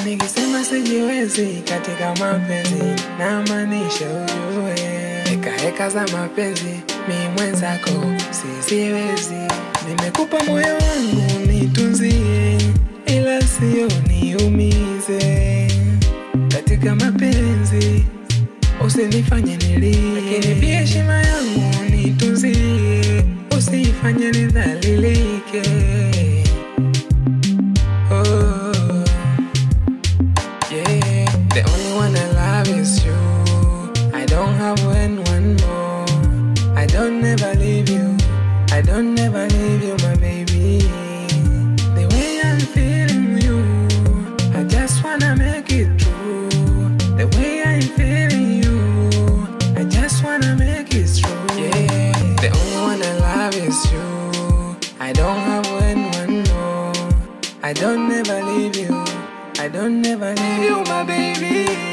Nikisema sijiwezi katika mapenzi na maanisha ujue. Heka za mapenzi mi mwenzako siziwezi. Nimekupa moyo wangu nitunzie, ila sio niumize. Katika mapenzi usinifanye nilie, lakini pia heshima yangu nitunzie, usifanye nidhalilike. The only one I love is you. I don't have one more. I don't never leave you. I don't never leave you, my baby. The way I'm feeling you, I just wanna make it true. The way I'm feeling you, I just wanna make it true. Yeah, the only one I love is you. I don't have one more. I don't never leave you. I don't never leave you, my baby.